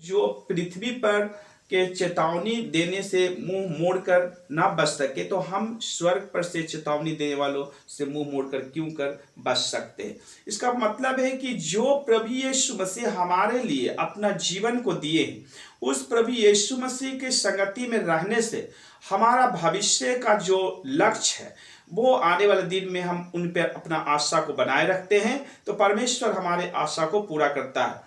जो पृथ्वी पर के चेतावनी देने से मुंह मोड़कर ना बच सके, तो हम स्वर्ग पर से चेतावनी देने वालों से मुंह मोड़कर क्यों कर बच सकते हैं। इसका मतलब है कि जो प्रभु यीशु मसीह हमारे लिए अपना जीवन को दिए हैं, उस प्रभु यीशु मसीह के संगति में रहने से हमारा भविष्य का जो लक्ष्य है वो आने वाले दिन में हम उन पर अपना आशा को बनाए रखते हैं, तो परमेश्वर हमारे आशा को पूरा करता है।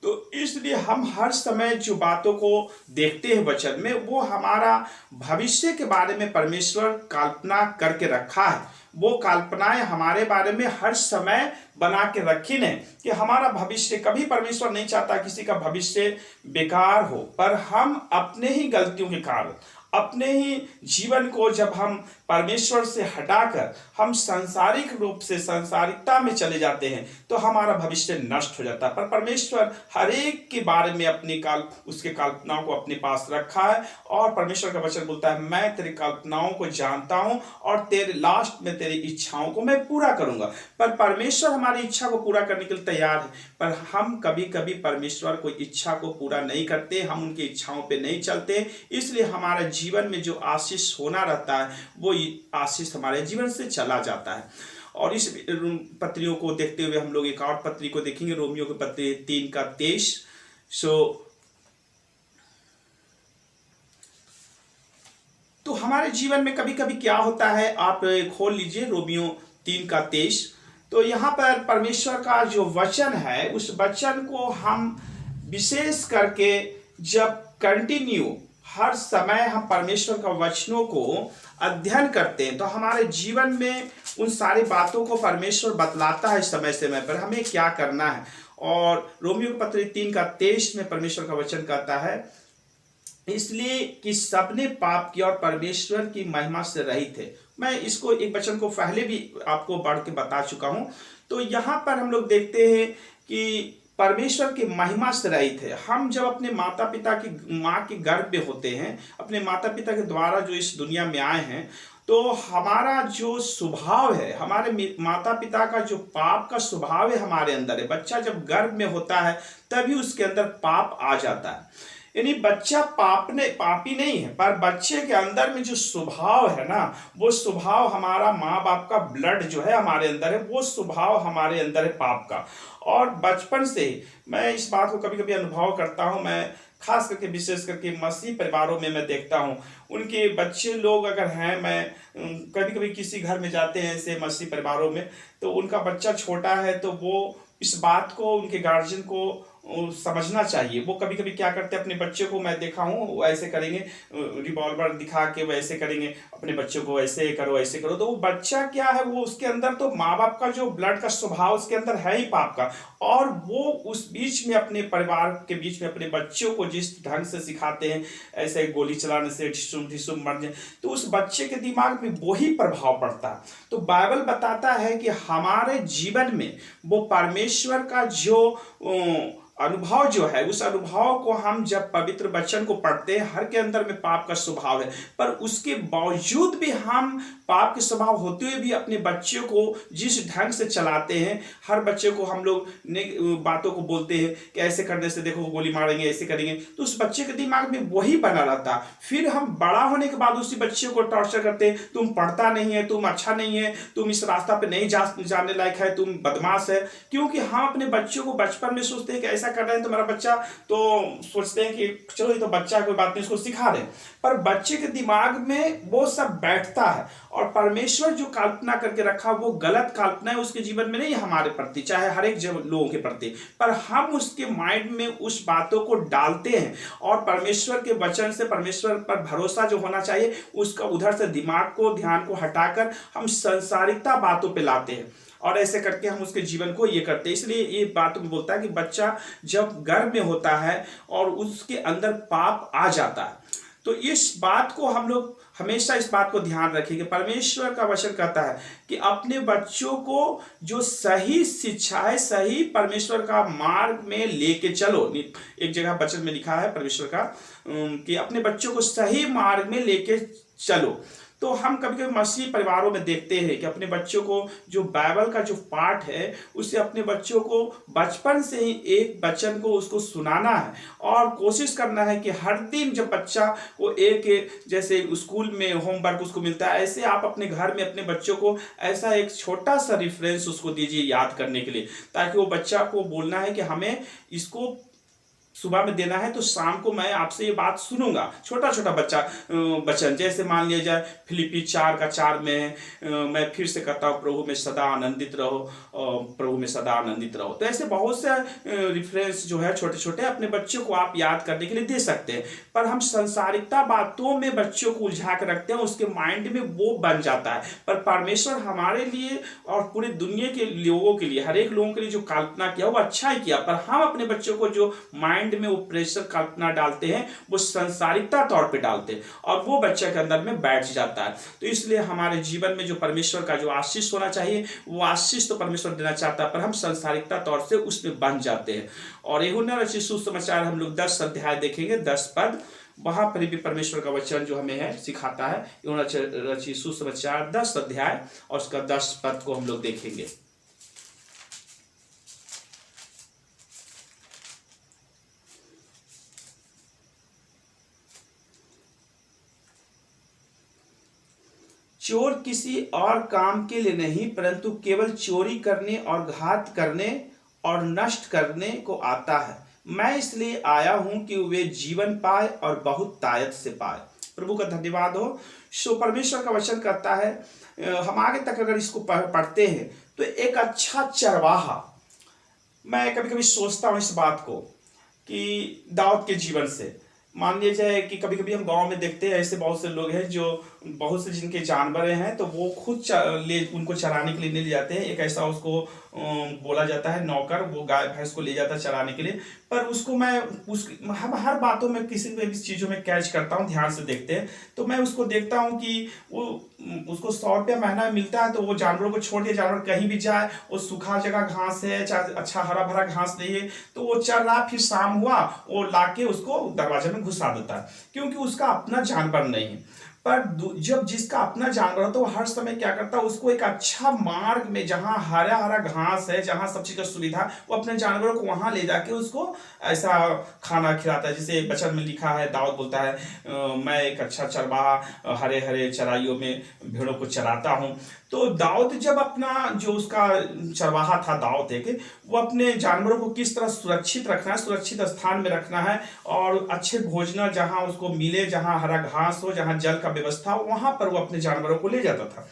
तो इसलिए हम हर समय जो बातों को देखते हैं वचन में, वो हमारा भविष्य के बारे में परमेश्वर कल्पना करके रखा है। वो कल्पनाएं हमारे बारे में हर समय बना के रखी ने कि हमारा भविष्य, कभी परमेश्वर नहीं चाहता किसी का भविष्य बेकार हो, पर हम अपने ही गलतियों के कारण, अपने ही जीवन को जब हम परमेश्वर से हटाकर हम सांसारिक रूप से सांसारिकता में चले जाते हैं, तो हमारा भविष्य नष्ट हो जाता है। पर परमेश्वर हर एक के बारे में अपनी उसके कल्पनाओं को अपने पास रखा है, और परमेश्वर का वचन बोलता है, मैं तेरी कल्पनाओं को जानता हूं और तेरे लास्ट में तेरी इच्छाओं को मैं पूरा करूंगा। पर परमेश्वर हमारी इच्छा को पूरा करने के लिए तैयार है, पर हम कभी कभी परमेश्वर को इच्छा को पूरा नहीं करते, हम उनकी इच्छाओं पे नहीं चलते। इसलिए हमारे जीवन में जो आशीष होना रहता है वो आशीष हमारे जीवन से चला जाता है। और इस पत्रियों को देखते हुए हम लोग एक और पत्री को देखेंगे, रोमियो की पत्री 3:23। तो हमारे जीवन में कभी कभी क्या होता है, आप खोल लीजिए रोमियो 3:23। तो यहाँ पर परमेश्वर का जो वचन है, उस वचन को हम विशेष करके जब कंटिन्यू हर समय हम परमेश्वर का वचनों को अध्ययन करते हैं, तो हमारे जीवन में उन सारी बातों को परमेश्वर बतलाता है समय समय पर हमें क्या करना है। और रोमियो की पत्री 3:23 में परमेश्वर का वचन कहता है, इसलिए कि सबने पाप किया और परमेश्वर की महिमा से रहित थे। मैं इसको एक वचन को पहले भी आपको बढ़ के बता चुका हूं। तो यहाँ पर हम लोग देखते हैं कि परमेश्वर की महिमा से रहित है। हम जब अपने माता पिता की माँ के गर्भ में होते हैं, अपने माता पिता के द्वारा जो इस दुनिया में आए हैं, तो हमारा जो स्वभाव है, हमारे माता पिता का जो पाप का स्वभाव है हमारे अंदर है। बच्चा जब गर्भ में होता है तभी उसके अंदर पाप आ जाता है। यानी बच्चा पापी नहीं है, पर बच्चे के अंदर में जो स्वभाव है ना, वो स्वभाव हमारा माँ बाप का ब्लड जो है हमारे अंदर है, वो स्वभाव हमारे अंदर है पाप का। और बचपन से मैं इस बात को कभी कभी अनुभव करता हूँ, मैं खास करके विशेष करके मसीह परिवारों में मैं देखता हूँ, उनके बच्चे लोग अगर हैं, मैं कभी कभी किसी घर में जाते हैं ऐसे मसीह परिवारों में, तो उनका बच्चा छोटा है, तो वो इस बात को उनके गार्जियन को समझना चाहिए। वो कभी कभी क्या करते हैं, अपने बच्चे को मैं देखा हूँ वो ऐसे करेंगे, रिवॉल्वर दिखा के वो ऐसे करेंगे, अपने बच्चे को ऐसे करो ऐसे करो। तो वो बच्चा क्या है, वो उसके अंदर तो माँ बाप का जो ब्लड का स्वभाव उसके अंदर है ही पाप का, और वो उस बीच में अपने परिवार के बीच में अपने बच्चों को जिस ढंग से सिखाते हैं, ऐसे गोली चलाने से ढिसुम मर जाए, तो उस बच्चे के दिमाग में वही प्रभाव पड़ता है। तो बाइबल बताता है कि हमारे जीवन में वो परमेश्वर का जो अनुभव जो है, उस अनुभव को हम जब पवित्र वचन को पढ़ते हैं, हर के अंदर में पाप का स्वभाव है, पर उसके बावजूद भी हम पाप के स्वभाव होते हुए भी अपने बच्चों को जिस ढंग से चलाते हैं, हर बच्चे को हम लोग बातों को बोलते हैं कि ऐसे करने से देखो गोली मारेंगे, ऐसे करेंगे, तो उस बच्चे के दिमाग में वही बना रहता। फिर हम बड़ा होने के बाद उसी बच्चे को टॉर्चर करते हैं, तुम पढ़ता नहीं है, तुम अच्छा नहीं है, तुम इस रास्ता पे नहीं जाने लायक है, तुम बदमाश है। क्योंकि हम अपने बच्चों को बचपन में सोचते हैं कि ऐसा कर रहे हैं तो मेरा बच्चा, तो सोचते हैं कि चलो ये तो बच्चा, कोई बात नहीं, इसको सिखा दें। पर बच्चे के दिमाग में वो सब बैठता है, और परमेश्वर जो कल्पना करके रखा वो गलत कल्पना है उसके जीवन में नहीं, हमारे प्रति, चाहे हर एक लोगों के प्रति, पर हम उसके माइंड में उस बातों को डालते हैं, और परमेश्वर के वचन से परमेश्वर पर भरोसा जो होना चाहिए उसका उधर से दिमाग को, ध्यान को हटाकर हम संसारिकता बातों पे लाते हैं, और ऐसे करके हम उसके जीवन को ये करते हैं। इसलिए ये बात में बोलता है कि बच्चा जब गर्भ में होता है और उसके अंदर पाप आ जाता है, तो इस बात को हम लोग हमेशा इस बात को ध्यान रखेंगे। परमेश्वर का वचन कहता है कि अपने बच्चों को जो सही शिक्षा है, सही परमेश्वर का मार्ग में लेके चलो। एक जगह वचन में लिखा है परमेश्वर का कि अपने बच्चों को सही मार्ग में लेके चलो। तो हम कभी कभी मसीही परिवारों में देखते हैं कि अपने बच्चों को जो बाइबल का जो पाठ है उसे अपने बच्चों को बचपन से ही एक वचन को उसको सुनाना है और कोशिश करना है कि हर दिन जब बच्चा को एक जैसे स्कूल में होमवर्क उसको मिलता है, ऐसे आप अपने घर में अपने बच्चों को ऐसा एक छोटा सा रेफरेंस उसको दीजिए याद करने के लिए, ताकि वो बच्चा को बोलना है कि हमें इसको सुबह में देना है तो शाम को मैं आपसे ये बात सुनूंगा। छोटा छोटा बच्चा वचन, जैसे मान लिया जाए फिलिपी 4:4 में मैं फिर से कहता हूँ प्रभु में सदा आनंदित रहो, प्रभु में सदा आनंदित रहो। तो ऐसे बहुत से रिफरेंस जो है छोटे छोटे अपने बच्चों को आप याद करने के लिए दे सकते हैं। पर हम संसारिकता बातों में बच्चों को उलझा के रखते हैं, उसके माइंड में वो बन जाता है। पर परमेश्वर हमारे लिए और पूरी दुनिया के लोगों के लिए, हर एक लोगों के लिए जो कल्पना किया वो अच्छा ही किया, पर हम अपने बच्चों को जो माइंड में वो प्रेशर कल्पना डालते हैं वो संसारिकता तौर पे डालते हैं और वो बच्चे के अंदर में बैठ जाता है। तो इसलिए हमारे जीवन में जो परमेश्वर का जो आशीष होना चाहिए वो आशीष तो परमेश्वर देना चाहता है, पर हम संसारिकता तौर से उसमें बन जाते हैं। और यूहन्ना रचित सुसमाचार हम लोग 10 अध्याय देखेंगे, 10 पद, वहां पर भी परमेश्वर का वचन जो हमें है सिखाता है। यूहन्ना रचित सुसमाचार 10 अध्याय और उसका 10 पद को हम लोग देखेंगे। चोर किसी और काम के लिए नहीं परंतु केवल चोरी करने और घात करने और नष्ट करने को आता है। मैं इसलिए आया हूं कि वे जीवन पाए और बहुत तायत से पाए। प्रभु का धन्यवाद हो। सो परमेश्वर का वचन कहता है, हम आगे तक अगर इसको पढ़ते हैं तो एक अच्छा चरवाहा, मैं कभी कभी सोचता हूं इस बात को कि दाऊद के जीवन से मान लिया जाए कि कभी कभी हम गांव में देखते हैं ऐसे बहुत से लोग हैं जो बहुत से जिनके जानवर हैं तो वो खुद उनको चराने के लिए नहीं ले जाते हैं। एक ऐसा उसको बोला जाता है नौकर, वो गाय भैंस को ले जाता है चराने के लिए। पर उसको मैं हम हर बातों में किसी भी चीज़ों में कैच करता हूँ, ध्यान से देखते हैं तो मैं उसको देखता हूँ कि वो उसको 100 रुपया महीना मिलता है तो वो जानवरों को छोड़ दिया, जानवर कहीं भी जाए, वो सूखा जगह घास है चाहे अच्छा हरा भरा घास नहीं है तो वो चल रहा, फिर शाम हुआ वो लाके उसको दरवाजे में घुसा देता है, क्योंकि उसका अपना जानवर नहीं है। पर जब जिसका अपना जानवर हो तो हर समय क्या करता है, उसको एक अच्छा मार्ग में जहां हरा हरा घास है, जहां सब चीज का सुविधा, वो अपने जानवरों को वहां ले जाके उसको ऐसा खाना खिलाता है। जैसे वचन में लिखा है, दाऊद बोलता है मैं एक अच्छा चरवाहा हरे हरे चराइयों में भेड़ों को चराता हूं। तो दाऊद जब अपना जो उसका चरवाहा था दाऊद एक, वो अपने जानवरों को किस तरह सुरक्षित रखना है, सुरक्षित स्थान में रखना है और अच्छे भोजन जहां उसको मिले, जहां हरा घास हो, जहां जल का व्यवस्था हो, वहां पर वो अपने जानवरों को ले जाता था।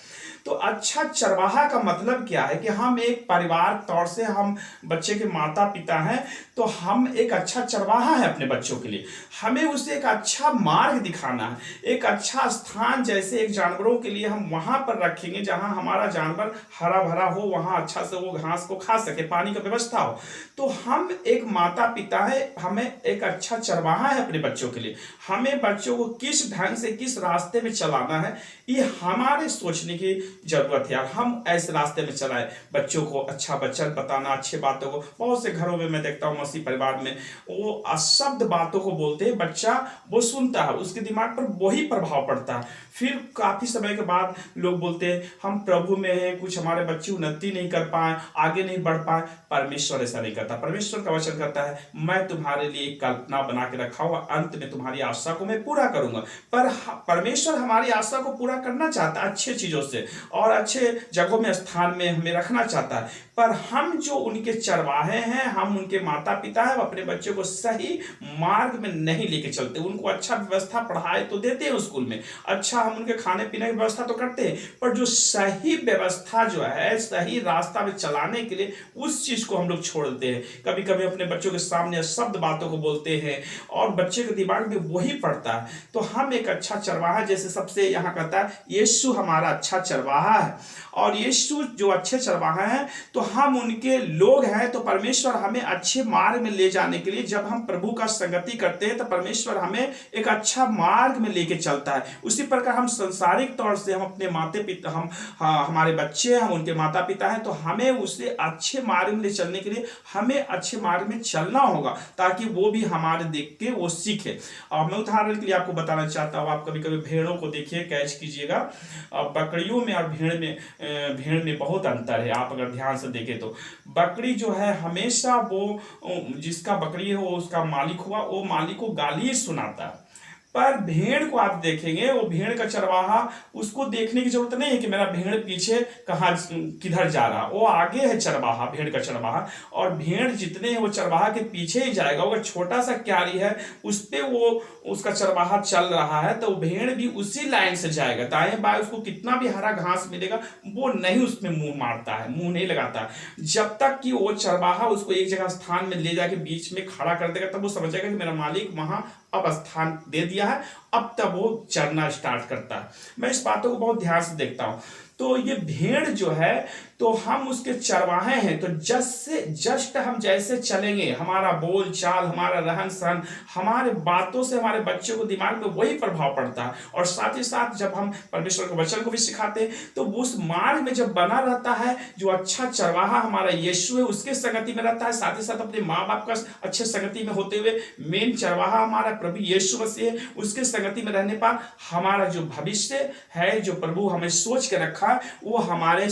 तो अच्छा चरवाहा का मतलब क्या है कि हम एक परिवार तौर से, हम बच्चे के माता पिता हैं तो हम एक अच्छा चरवाहा है अपने बच्चों के लिए। हमें उसे एक अच्छा मार्ग दिखाना है, एक अच्छा स्थान, जैसे एक जानवरों के लिए हम वहां पर रखेंगे जहां हमारा जानवर हरा भरा हो, वहां अच्छा से वो घास को खा सके, पानी का व्यवस्था हो। तो हम एक माता पिता है, हमें एक अच्छा चरवाहा है अपने बच्चों के लिए। हमें बच्चों को किस ढंग से किस रास्ते में चलाना है ये हमारे सोचने की जरूरत है यार। हम ऐसे रास्ते में चलाएं, बच्चों को अच्छा वचन बताना, अच्छी बातों को। बहुत से घरों में मैं देखता हूँ मसीह परिवार में वो अशब्द बातों को बोलते हैं, बच्चा वो सुनता है, उसके दिमाग पर वही प्रभाव पड़ता है। फिर काफी समय के बाद लोग बोलते हैं हम प्रभु में हैं, कुछ हमारे बच्चे उन्नति नहीं कर पाए, आगे नहीं बढ़ पाए। परमेश्वर ऐसा नहीं करता। परमेश्वर का वचन कहता है मैं तुम्हारे लिए एक कल्पना बना के रखा हुआ, अंत में तुम्हारी आशा को मैं पूरा करूंगा। पर परमेश्वर हमारी आशा को पूरा करना चाहता है अच्छे चीजों से और अच्छे जगहों में, स्थान में हमें रखना चाहता है। पर हम जो उनके चरवाहे हैं, हम उनके माता पिता हैं, अपने बच्चों को सही मार्ग में नहीं लेके चलते। उनको अच्छा व्यवस्था पढ़ाई तो देते हैं स्कूल में, अच्छा हम उनके खाने पीने की व्यवस्था तो करते हैं, पर जो सही व्यवस्था जो है, सही रास्ता में चलाने के लिए उस चीज को हम लोग छोड़ देते हैं। कभी कभी अपने बच्चों के सामने शब्द बातों को बोलते हैं और बच्चे के दिमाग में वही पड़ता है। तो हम एक अच्छा चरवाहा, जैसे सबसे यहाँ कहता है यीशु हमारा अच्छा चरवाहा है, और यीशु जो अच्छे चरवाहा हैं तो हम उनके लोग हैं। तो परमेश्वर हमें अच्छे मार्ग में ले जाने के लिए, जब हम प्रभु का संगति करते हैं तो परमेश्वर हमें एक अच्छा मार्ग में लेके चलता है। उसी प्रकार हम संसारिक तौर से, हम अपने माता पिता, हमारे बच्चे, हम उनके माता पिता हैं, तो हमें उसे अच्छे मार्ग में ले चलने के लिए हमें अच्छे मार्ग में चलना होगा, ताकि वो भी हमारे देख के वो सीखे। और मैं उदाहरण के लिए आपको बताना चाहता हूँ, आप कभी कभी भेड़ों को देखिए, कैच कीजिएगा। बकरियों में और भेड़ में बहुत अंतर है। आप अगर ध्यान से देखें तो बकरी जो है हमेशा वो जिसका बकरी है वो उसका मालिक हुआ, वो मालिक को गाली सुनाता है। पर भेड़ को आप देखेंगे, वो भेड़ का चरवाहा, उसको देखने की जरूरत नहीं है कि मेरा भेड़ पीछे कहाँ किधर जा रहा, वो आगे है चरवाहा, भेड़ का चरवाहा। और भेड़ जितने हैं वो चरवाहा के पीछे ही जाएगा। अगर छोटा सा क्यारी है उस पे वो उसका चरवाहा चल रहा है तो भेड़ भी उसी लाइन से जाएगा। दाएं बाएं उसको कितना भी हरा घास मिलेगा वो नहीं उसमें मुंह मारता है, मुंह नहीं लगाता। जब तक कि वो चरवाहा उसको एक जगह स्थान में ले जाके बीच में खड़ा कर देगा तब वो समझेगा कि मेरा मालिक वहां अब स्थान दे दिया है, अब तब वो चरना स्टार्ट करता है। मैं इस बातों को बहुत ध्यान से देखता हूं। तो ये भेड़ जो है तो हम उसके चरवाहे हैं, तो जस्ट हम जैसे चलेंगे, हमारा बोल चाल, हमारा रहन सहन, हमारे बातों से हमारे बच्चों को दिमाग में वही प्रभाव पड़ता है। और साथ ही साथ जब हम परमेश्वर के वचन को भी सिखाते हैं तो उस मार्ग में जब बना रहता है, जो अच्छा चरवाहा हमारा यीशु है उसके संगति में रहता है, साथ ही साथ अपने माँ बाप का अच्छे संगति में होते हुए मेन चरवाहा हमारा प्रभु यीशु मसीह है, उसके संगति में रहने पर हमारा जो भविष्य है, जो प्रभु हमें सोच के रखा है, वो हमारे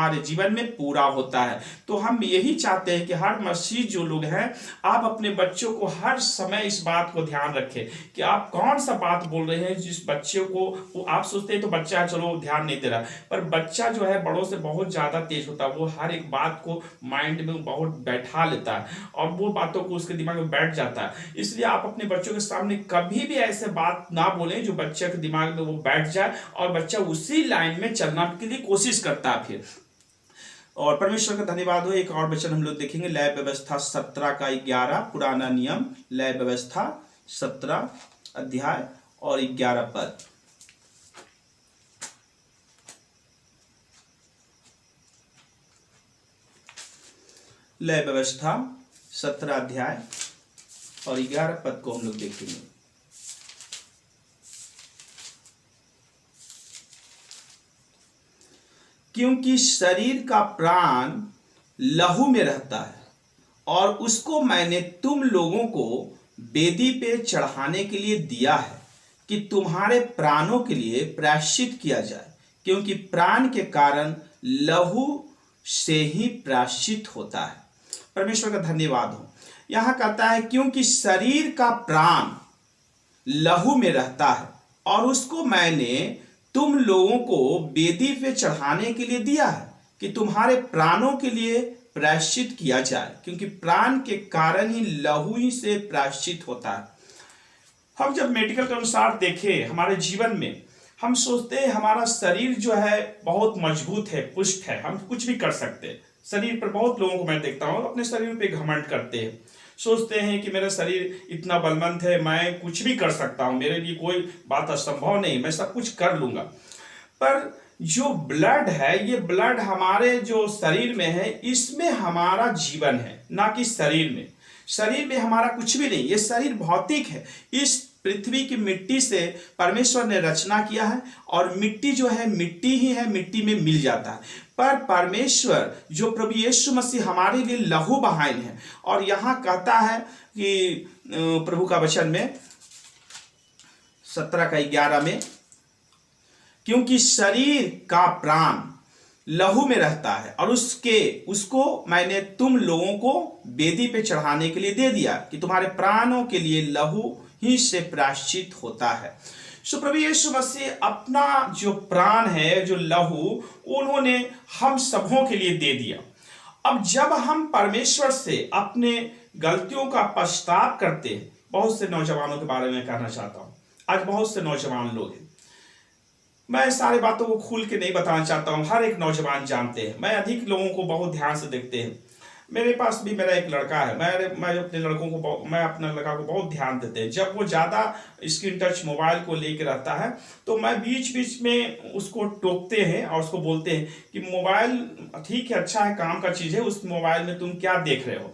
हमारे जीवन में पूरा होता है। तो हम यही चाहते हैं कि हर मसीह जो लोग हैं, आप अपने बच्चों को हर समय इस बात को ध्यान रखें कि आप कौन सा बात बोल रहे हैं। जिस बच्चे को वो आप सोचते हैं तो बच्चा चलो ध्यान नहीं दे रहा, पर बच्चा जो है बड़ों से बहुत ज्यादा तेज होता है। वो हर एक बात को माइंड में बहुत बैठा लेता है और वो बातों को उसके दिमाग में बैठ जाता है। इसलिए आप अपने बच्चों के सामने कभी भी ऐसे बात ना बोलें जो बच्चे के दिमाग में वो बैठ जाए और बच्चा उसी लाइन में चलना के लिए कोशिश करता है फिर। और परमेश्वर का धन्यवाद हो। एक और वचन हम लोग देखेंगे, लय व्यवस्था 17 का 11, पुराना नियम लय व्यवस्था 17 अध्याय और 11 पद। लय व्यवस्था 17 अध्याय और 11 पद को हम लोग देखेंगे। क्योंकि शरीर का प्राण लहू में रहता है और उसको मैंने तुम लोगों को वेदी पे चढ़ाने के लिए दिया है कि तुम्हारे प्राणों के लिए प्रायश्चित किया जाए, क्योंकि प्राण के कारण लहू से ही प्रायश्चित होता है। परमेश्वर का धन्यवाद हो। यहां कहता है क्योंकि शरीर का प्राण लहू में रहता है और उसको मैंने तुम लोगों को वेदी पे चढ़ाने के लिए दिया है कि तुम्हारे प्राणों के लिए प्रायश्चित किया जाए, क्योंकि प्राण के कारण ही लहू ही से प्रायश्चित होता है। हम जब मेडिकल के अनुसार देखें हमारे जीवन में, हम सोचते हैं हमारा शरीर जो है बहुत मजबूत है, पुष्ट है, हम कुछ भी कर सकते हैं। शरीर पर बहुत लोगों को मैं देखता हूँ अपने शरीर पे घमंड करते हैं, सोचते हैं कि मेरा शरीर इतना बलवंत है, मैं कुछ भी कर सकता हूं, मेरे लिए कोई बात असंभव नहीं, मैं सब कुछ कर लूंगा। पर जो ब्लड है, ये ब्लड हमारे जो शरीर में है, इसमें हमारा जीवन है, ना कि शरीर में। शरीर में हमारा कुछ भी नहीं, ये शरीर भौतिक है। इस पृथ्वी की मिट्टी से परमेश्वर ने रचना किया है और मिट्टी जो है मिट्टी ही है, मिट्टी में मिल जाता है। पर परमेश्वर जो प्रभु यीशु मसीह हमारे लिए लहू बहाए हैं, और यहां कहता है कि प्रभु का वचन में 17 का 11 में, क्योंकि शरीर का प्राण लहू में रहता है और उसको मैंने तुम लोगों को वेदी पे चढ़ाने के लिए दे दिया कि तुम्हारे प्राणों के लिए लहू ही से प्रायश्चित होता है। सो प्रभु यीशु मसीह अपना जो प्राण है, जो लहू, उन्होंने हम सबों के लिए दे दिया। अब जब हम परमेश्वर से अपने गलतियों का पश्चाताप करते हैं, बहुत से नौजवानों के बारे में कहना चाहता हूं, आज बहुत से नौजवान लोग हैं, मैं सारी बातों को खुल के नहीं बताना चाहता हूं, हर एक नौजवान जानते हैं, मैं अधिक लोगों को बहुत ध्यान से देखते हैं। मेरे पास भी मेरा एक लड़का है, मैं अपने लड़कों को, मैं अपने लड़का को बहुत ध्यान देते हैं। जब वो ज़्यादा स्क्रीन टच मोबाइल को लेकर रहता है तो मैं बीच बीच में उसको टोकते हैं और उसको बोलते हैं कि मोबाइल ठीक है, अच्छा है, काम का चीज़ है, उस मोबाइल में तुम क्या देख रहे हो।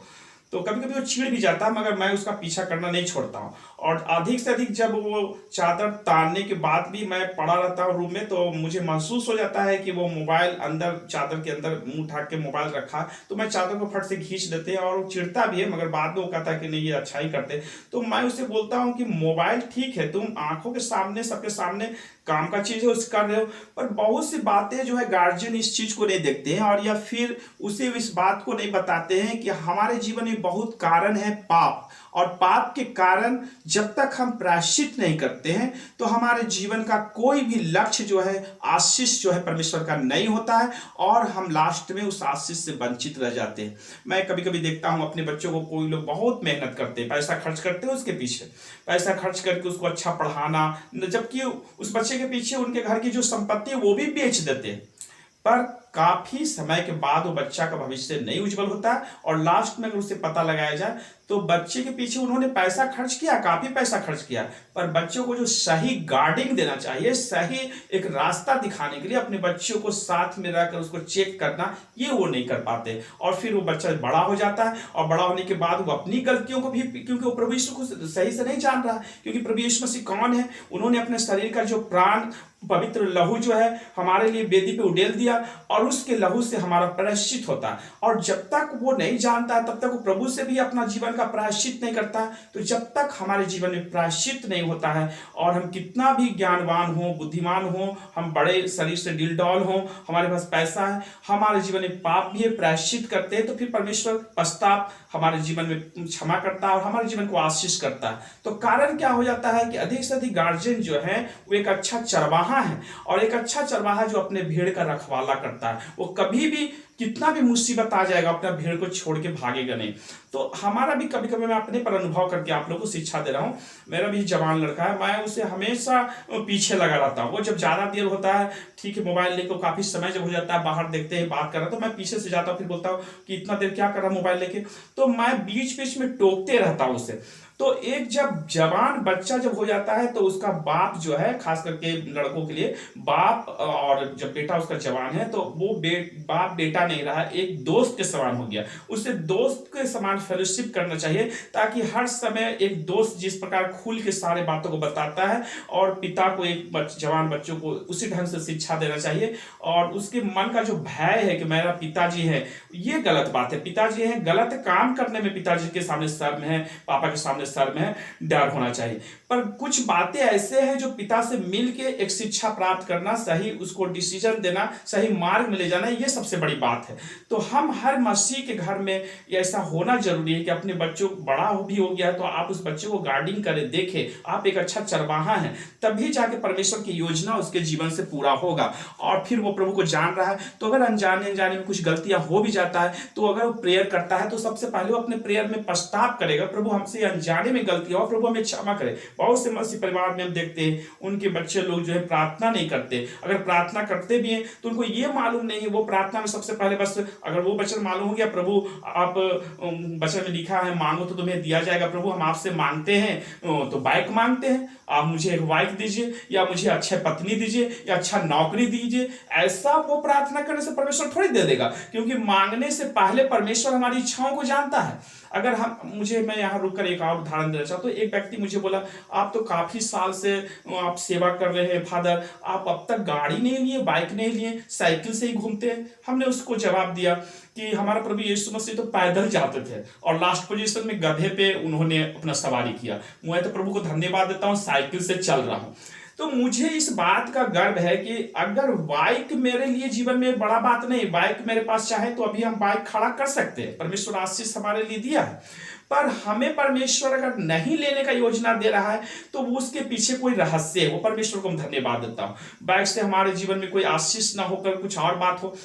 तो कभी कभी वो चिढ़ भी जाता है, मगर मैं उसका पीछा करना नहीं छोड़ता हूँ। और अधिक से अधिक जब वो चादर तानने के बाद भी मैं पड़ा रहता हूँ रूम में, तो मुझे महसूस हो जाता है कि वो मोबाइल अंदर, चादर के अंदर मुंह उठा के मोबाइल रखा, तो मैं चादर को फट से खींच देते हैं। और वो चिढ़ता भी है, मगर बाद में वो कहता है कि नहीं, ये अच्छा ही करते। तो मैं उसे बोलता हूँ कि मोबाइल ठीक है, तुम आंखों के सामने, सबके सामने काम का चीज है, उसे कर रहे हो, पर बहुत सी बातें जो है गार्जियन इस चीज को नहीं देखते हैं, और या फिर उसे इस बात को नहीं बताते हैं कि हमारे जीवन में बहुत कारण है पाप, और पाप के कारण जब तक हम प्रायश्चित नहीं करते हैं तो हमारे जीवन का कोई भी लक्ष्य जो है, आशीष जो है परमेश्वर का नहीं होता है, और हम लास्ट में उस आशीष से वंचित रह जाते हैं। मैं कभी कभी देखता हूं अपने बच्चों को, कोई लोग बहुत मेहनत करते हैं, पैसा खर्च करते हैं उसके पीछे, पैसा खर्च करके उसको अच्छा पढ़ाना, जबकि उस बच्चे के पीछे उनके घर की जो संपत्ति है वो भी बेच देते हैं, पर काफी समय के बाद वो बच्चा का भविष्य नहीं उज्जवल होता है। और लास्ट में अगर उसे पता लगाया जाए तो बच्चे के पीछे उन्होंने पैसा खर्च किया, काफी पैसा खर्च किया, पर बच्चों को जो सही गाइडिंग देना चाहिए, सही एक रास्ता दिखाने के लिए अपने बच्चों को साथ में रहकर उसको चेक करना, ये वो नहीं कर पाते। और फिर वो बच्चा बड़ा हो जाता है, और बड़ा होने के बाद वो अपनी गलतियों को भी, क्योंकि वो प्रभु यीशु को सही से नहीं जान रहा, क्योंकि प्रभु यीशु मसीह कौन है, उन्होंने अपने शरीर का जो प्राण, पवित्र लहू जो है हमारे लिए वेदी पे उड़ेल दिया, और उसके लहू से हमारा प्रायश्चित होता है। और जब तक वो नहीं जानता है तब तक वो प्रभु से भी अपना जीवन का प्रायश्चित नहीं करता। तो जब तक हमारे जीवन में प्रायश्चित नहीं होता है, और हम कितना भी ज्ञानवान हो, बुद्धिमान हो, हम बड़े शरीर से डिलडॉल हो, हमारे पास पैसा है, हमारे जीवन में पाप भी है, प्रायश्चित करते हैं, तो फिर परमेश्वर पश्चाताप हमारे जीवन में क्षमा करता है और हमारे जीवन को आशीष करता है। तो कारण क्या हो जाता है कि अधिक से अधिक गार्जियन जो है वो एक अच्छा चरवाहा है, और एक अच्छा चरवाहा जो अपने भेड़ का रखवाला करता है, वो कभी भी कितना भी मुसीबत आ जाएगा अपना भेड़ को छोड़ के भागेगा नहीं। तो हमारा भी कभी कभी, मैं अपने पर अनुभव करके आप लोगों को शिक्षा दे रहा हूँ, मेरा भी जवान लड़का है, मैं उसे हमेशा पीछे लगा रहता हूँ। वो जब ज्यादा देर होता है, ठीक है, मोबाइल लेके काफी समय जब हो जाता है, बाहर देखते हैं बात कर रहा, तो मैं पीछे से जाता हूँ, फिर बोलता हूँ कि इतना देर क्या कर रहा मोबाइल लेके, तो मैं बीच बीच में टोकते रहता हूँ उसे। तो एक जब जवान बच्चा जब हो जाता है तो उसका बाप जो है, खास करके लड़कों के लिए बाप, और जब बेटा उसका जवान है तो वो बाप बेटा नहीं रहा, एक दोस्त के समान हो गया। उसे दोस्त के समान फेलोशिप करना चाहिए, ताकि हर समय एक दोस्त जिस प्रकार खुल के सारे बातों को बताता है, और पिता को एक जवान बच्चों को उसी ढंग से शिक्षा देना चाहिए। और उसके मन का जो भय है कि मेरा पिताजी है, ये गलत बात है, पिताजी है, गलत काम करने में पिताजी के सामने शर्म है, पापा के सामने शर्म है, डर होना चाहिए। पर कुछ बातें ऐसे हैं जो पिता से मिलके एक शिक्षा प्राप्त करना, सही उसको डिसीजन देना, सही मार्ग में ले जाना, ये सबसे बड़ी बात है। तो हम हर मसीह के घर में ऐसा होना जरूरी है कि अपने बच्चों बड़ा भी हो गया तो आप उस बच्चे को गार्डिंग करें, देखें, आप एक अच्छा चरवाहा हैं, तभी जाके परमेश्वर की योजना उसके जीवन से पूरा होगा। और फिर वो प्रभु को जान रहा है, तो अगर अनजाने अनजाने में कुछ गलतियां हो भी जाता है, तो अगर वो प्रेयर करता है तो सबसे पहले वो अपने प्रेयर में पश्चाताप करेगा, प्रभु हमसे अनजाने में गलती हो, प्रभु हमें क्षमा करे। बहुत से मसीह परिवार में हम देखते हैं उनके बच्चे लोग जो है प्रार्थना नहीं करते, अगर प्रार्थना करते भी हैं तो उनको ये मालूम नहीं है, वो प्रार्थना में सबसे पहले बस अगर वो वचन मालूम हो गया, प्रभु आप वचन में लिखा है मांगो तो तुम्हें दिया जाएगा, प्रभु हम आपसे मांगते हैं तो बाइक मांगते हैं, आप मुझे एक वाइफ दीजिए, या मुझे अच्छे पत्नी दीजिए, या अच्छा नौकरी दीजिए, ऐसा वो प्रार्थना करने से परमेश्वर थोड़ी दे देगा, क्योंकि मांगने से पहले परमेश्वर हमारी इच्छाओं को जानता है। अगर मैं यहाँ रुककर एक और उदाहरण देना चाहता हूँ। एक व्यक्ति मुझे बोला, आप तो काफी साल से आप सेवा कर रहे हैं फादर, आप अब तक गाड़ी नहीं लिए, बाइक नहीं लिए, साइकिल से ही घूमते हैं। हमने उसको जवाब दिया कि हमारा प्रभु यीशु मसीह तो पैदल जाते थे, और लास्ट पोजीशन में गधे पे उन्होंने अपना सवारी किया। मैं तो प्रभु को धन्यवाद देता हूँ, साइकिल से चल रहा हूँ। तो मुझे इस बात का गर्व है कि अगर बाइक मेरे लिए जीवन में बड़ा बात नहीं, बाइक मेरे पास चाहे तो अभी हम बाइक खड़ा कर सकते हैं, परमेश्वर आशीष हमारे लिए दिया है। पर हमें परमेश्वर अगर नहीं लेने का योजना दे रहा है तो उसके पीछे कोई रहस्य है, वो परमेश्वर को हम धन्यवाद देता हूँ। बाइक से हमारे जीवन में कोई आशीष ना होकर कुछ और बात हो।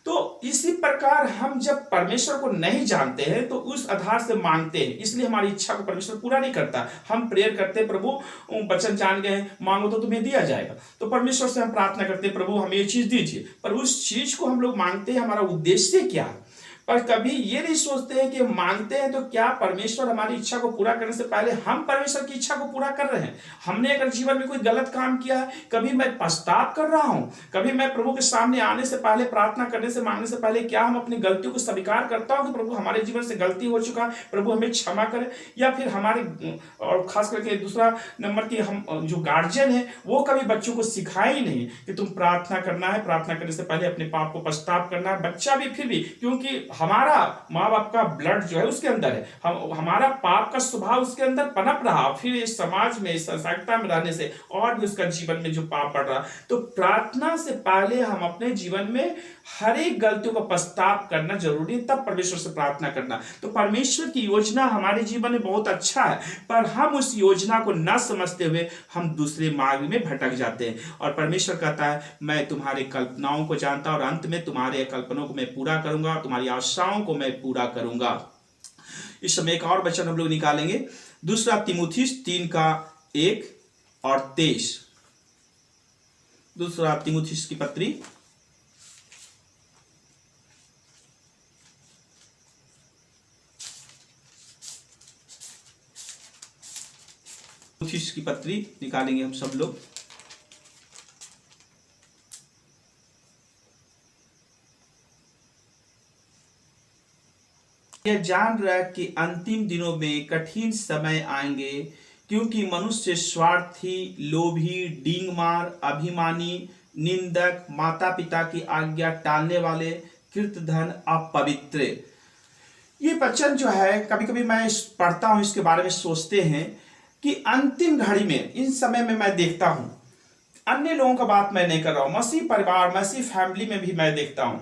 तो इसी प्रकार हम जब परमेश्वर को नहीं जानते हैं तो उस आधार से मांगते हैं, इसलिए हमारी इच्छा को परमेश्वर पूरा नहीं करता। हम प्रेयर करते हैं, प्रभु वचन जान गए, मांगो तो तुम्हें दिया जाएगा। तो परमेश्वर से हम प्रार्थना करते हैं, प्रभु हमें ये चीज दीजिए, पर उस चीज को हम लोग मांगते हैं, हमारा उद्देश्य क्या है? और कभी ये नहीं सोचते हैं कि मांगते हैं तो क्या परमेश्वर हमारी इच्छा को पूरा करने से पहले हम परमेश्वर की इच्छा को पूरा कर रहे हैं। हमने अगर जीवन में कोई गलत काम किया है, कभी मैं पछतावा कर रहा हूं, कभी मैं प्रभु के सामने आने से पहले, प्रार्थना करने से, मांगने से पहले क्या हम अपनी गलतियों को स्वीकार करता हूं कि प्रभु हमारे जीवन से गलती हो चुका है, प्रभु हमें क्षमा करे। या फिर हमारे, और खास करके दूसरा नंबर की, हम जो गार्जियन है वो कभी बच्चों को सिखाए ही नहीं कि तुम प्रार्थना करना है, प्रार्थना करने से पहले अपने पाप को पछतावा करना है। बच्चा भी फिर भी, क्योंकि हमारा माँ बाप का ब्लड जो है उसके अंदर है, हमारा पाप का स्वभाव उसके अंदर पनप रहा, फिर इस समाज में, इस संसारिकता में रहने से और भी उसका जीवन में जो पाप बढ़ रहा। तो प्रार्थना से पहले हम अपने जीवन में हर एक गलतियों का पछतावा करना जरूरी है, तब परमेश्वर से प्रार्थना करना। तो परमेश्वर की योजना हमारे जीवन में बहुत अच्छा है, पर हम उस योजना को न समझते हुए हम दूसरे मार्ग में भटक जाते हैं। और परमेश्वर कहता है मैं तुम्हारे कल्पनाओं को जानता और अंत में तुम्हारे कल्पनाओं को मैं पूरा करूंगा, तुम्हारी आशाओं को मैं पूरा करूंगा। इस समय एक और वचन हम लोग निकालेंगे, दूसरा तीमुथियुस 3:1 और 23। दूसरा तीमुथियुस की पत्री तीमुथियुस की पत्री निकालेंगे हम सब लोग। यह जान रहा कि अंतिम दिनों में कठिन समय आएंगे, क्योंकि मनुष्य स्वार्थी, लोभी, डींगमार, अभिमानी, निंदक, माता पिता की आज्ञा टालने वाले, कृतधन, अपवित्र। ये वचन जो है कभी कभी मैं पढ़ता हूं, इसके बारे में सोचते हैं कि अंतिम घड़ी में, इन समय में मैं देखता हूं, अन्य लोगों का बात मैं नहीं कर रहा हूं, मसीह परिवार, मसीह फैमिली में भी मैं देखता हूं,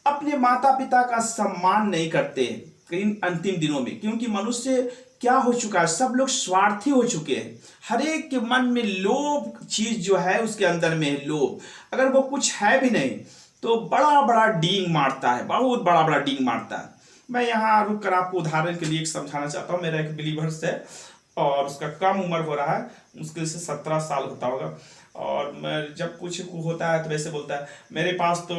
अपने माता पिता का सम्मान नहीं करते इन अंतिम दिनों में। क्योंकि मनुष्य क्या हो चुका है, सब लोग स्वार्थी हो चुके हैं। हर एक के मन में लोभ चीज जो है उसके अंदर में है लोभ। अगर वो कुछ है भी नहीं तो बड़ा बड़ा डींग मारता है, बहुत बड़ा बड़ा डींग मारता है। मैं यहाँ रुक कर आपको उदाहरण के लिए एक समझाना चाहता हूँ। मेरा एक बिलीवर्स है और उसका कम उम्र हो रहा है, मुश्किल से 17 साल होता होगा। और मैं जब कुछ होता है तो वैसे बोलता है मेरे पास तो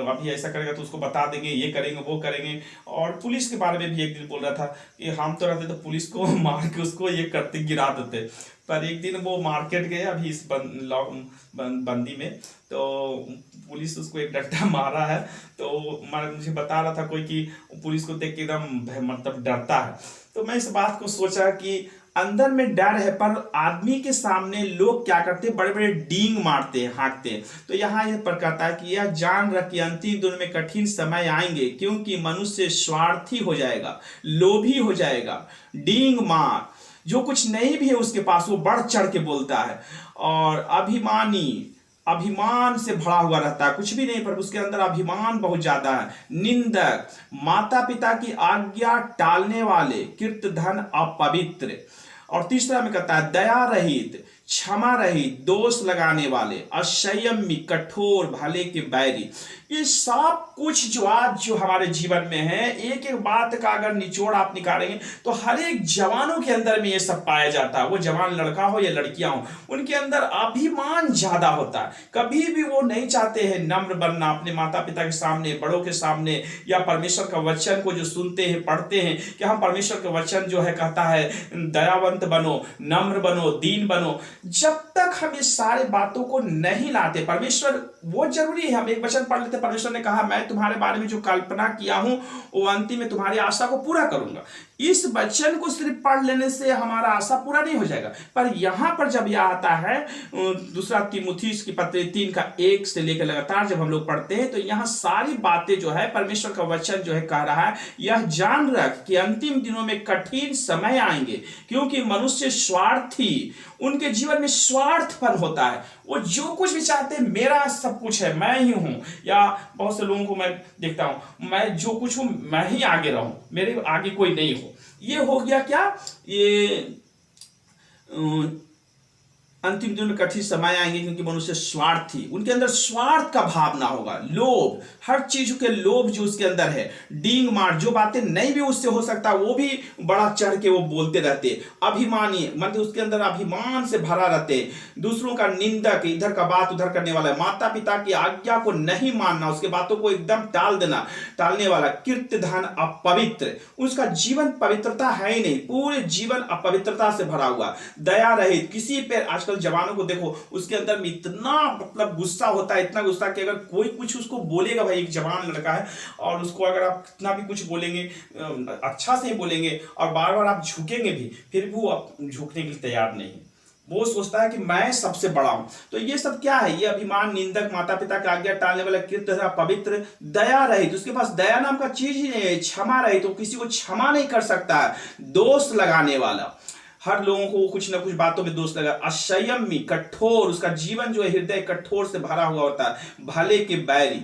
अभी ऐसा करेगा तो उसको बता देंगे, ये करेंगे, वो करेंगे। और पुलिस के बारे में भी एक दिन बोल रहा था कि हम तो रहते तो पुलिस को मार के उसको ये करते, गिरा देते। पर एक दिन वो मार्केट गए अभी इस बंदी में, तो पुलिस उसको एक डंडा मारा है। तो मुझे बता रहा था कोई कि पुलिस को देख के एकदम मतलब डरता है। तो मैं इस बात को सोचा कि अंदर में डर है, पर आदमी के सामने लोग क्या करते हैं, बड़े बड़े डींग मारते हैं, हाँकते हैं। तो यहाँ यह पर कहता है कि यह जान रख कि अंतिम दिन में कठिन समय आएंगे, क्योंकि मनुष्य स्वार्थी हो जाएगा, लोभी हो जाएगा, डींग मार, जो कुछ नहीं भी है उसके पास वो बढ़ चढ़ के बोलता है, और अभिमानी, अभिमान से भरा हुआ रहता है, कुछ भी नहीं पर उसके अंदर अभिमान बहुत ज्यादा है, निंदक, माता पिता की आज्ञा टालने वाले, कृतधन, अपवित्र। और तीसरा में कहता है दया रहित, क्षमा रहित, दोष लगाने वाले, असंयमी, कठोर, भले के बैरी। ये सब कुछ जो आज जो हमारे जीवन में है, एक एक बात का अगर निचोड़ आप निकालेंगे तो हर एक जवानों के अंदर में ये सब पाया जाता है। वो जवान लड़का हो या लड़कियां हो, उनके अंदर अभिमान ज्यादा होता है। कभी भी वो नहीं चाहते हैं नम्र बनना अपने माता पिता के सामने, बड़ों के सामने, या परमेश्वर का वचन को जो सुनते हैं, पढ़ते हैं कि हम परमेश्वर का वचन जो है कहता है दयावंत बनो, नम्र बनो, दीन बनो। जब तक हम इस सारे बातों को नहीं लाते, परमेश्वर वो जरूरी है, हम एक वचन पढ़ लेते, परमेश्वर ने कहा मैं तुम्हारे बारे में जो कल्पना किया हूं वो अंतिम में तुम्हारी आशा को पूरा करूंगा। इस वचन को सिर्फ पढ़ लेने से हमारा आशा पूरा नहीं हो जाएगा। पर यहां पर जब यह आता है दूसरा तीमुथियुस की पत्री 3:1 से लेकर लगातार जब हम लोग पढ़ते हैं तो यहां सारी बातें जो है परमेश्वर का वचन जो है कह रहा है, यह जान रख कि अंतिम दिनों में कठिन समय आएंगे, क्योंकि मनुष्य स्वार्थी, उनके जीवन में स्वार्थपन होता है। वो जो कुछ भी चाहते हैं मेरा सब कुछ है, मैं ही हूं। या बहुत से लोगों को मैं देखता हूं, मैं जो कुछ हूं मैं ही आगे रहूं, मेरे आगे कोई नहीं हो। ये हो गया क्या, ये अंतिम दिनों में कठिन समय आएंगे क्योंकि मनुष्य स्वार्थी, उनके अंदर स्वार्थ का भाव ना होगा, लोभ, हर चीज के लोभ जो उसके अंदर है, डींग मार, जो बातें नहीं भी उससे हो सकता वो भी बड़ा चढ़ के वो बोलते रहते, अभिमानी, मतलब उसके अंदर अभिमान से भरा रहते, दूसरों का निंदक, इधर का बात उधर करने वाला, माता पिता की आज्ञा को नहीं मानना, उसके बातों को एकदम टाल देना, टालने वाला, कीर्तधन अपवित्र, उसका जीवन पवित्रता है ही नहीं, पूरे जीवन अपवित्रता से भरा हुआ, दया रहित, किसी पे, आजकल जवानों को देखो उसके अंदर में इतना मतलब गुस्सा होता है, इतना गुस्सा कि अगर कोई कुछ उसको बोलेगा, भाई एक जवान लड़का है और उसको अगर आप कितना भी कुछ बोलेंगे, अच्छा से ही बोलेंगे और बार बार आप झुकेंगे भी, फिर भी वो झुकने के लिए तैयार नहीं, वो सोचता है कि मैं सबसे बड़ा हूं। तो ये सब क्या है, ये अभिमान, निंदक, माता पिता की आज्ञा टालने वाला, कीर्तन पवित्र, दया रहित, उसके पास दया नाम का चीज ही नहीं है, क्षमा रहित, तो किसी को क्षमा नहीं कर सकता है, दोष लगाने वाला, हर लोगों को कुछ ना कुछ बातों में दोष लगा, असंयमी, कठोर, उसका जीवन जो है हृदय कठोर से भरा हुआ होता है, भले के बैरी,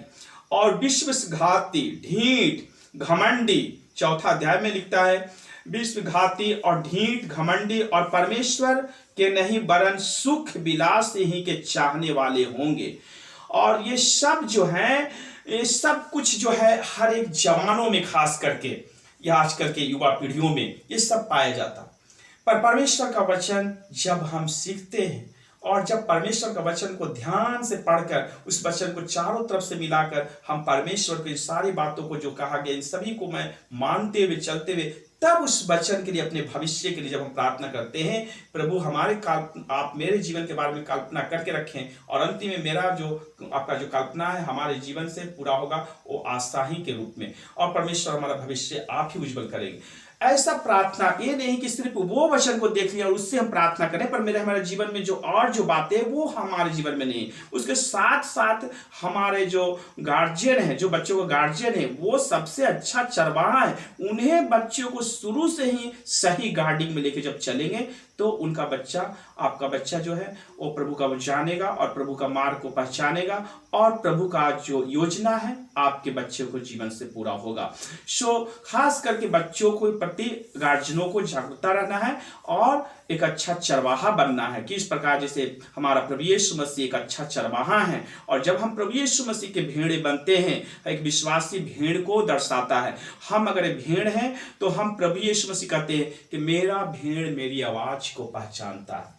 और विश्वासघाती, ढीठ, घमंडी, चौथा अध्याय में लिखता है, विश्वघाती और ढीठ, घमंडी और परमेश्वर के नहीं वरन सुख विलास ही के चाहने वाले होंगे। और ये सब जो है, ये सब कुछ जो है हर एक जवानों में खास करके या आजकल के युवा पीढ़ियों में ये सब पाया जाता। पर परमेश्वर का वचन जब हम सीखते हैं और जब परमेश्वर का वचन को ध्यान से पढ़कर उस वचन को चारों तरफ से मिलाकर हम परमेश्वर की सारी बातों को जो कहा गया इन सभी को मैं मानते हुए चलते हुए, तब उस वचन के लिए, अपने भविष्य के लिए जब हम प्रार्थना करते हैं, प्रभु हमारे आप मेरे जीवन के बारे में कल्पना करके रखें और अंतिम में मेरा जो आपका जो कल्पना है हमारे जीवन से पूरा होगा, वो आशा ही के रूप में, और परमेश्वर हमारा भविष्य आप ही उज्जवल करेंगे। ऐसा प्रार्थना, ये नहीं कि सिर्फ वो वचन को देख लिया और उससे हम प्रार्थना करें, पर मेरे हमारे जीवन में जो और जो बातें हैं वो हमारे जीवन में नहीं, उसके साथ साथ हमारे जो गार्जियन है, जो बच्चों का गार्जियन है, वो सबसे अच्छा चरवाहा है, उन्हें बच्चों को शुरू से ही सही गाइडिंग में लेके जब चलेंगे तो उनका बच्चा, आपका बच्चा जो है वो प्रभु का जानेगा और प्रभु का मार्ग को पहचानेगा और प्रभु का जो योजना है आपके बच्चे को जीवन से पूरा होगा। सो खास करके बच्चों को प्रति गार्जियनों को जागरूकता रहना है और एक अच्छा चरवाहा बनना है, कि इस प्रकार जैसे हमारा प्रभु यीशु मसीह एक अच्छा चरवाहा है, और जब हम प्रभु यीशु मसीह के भेड़े बनते हैं, एक विश्वासी भेड़ को दर्शाता है। हम अगर भेड़ हैं तो हम प्रभु यीशु मसीह कहते हैं कि मेरा भेड़ मेरी आवाज को पहचानता है।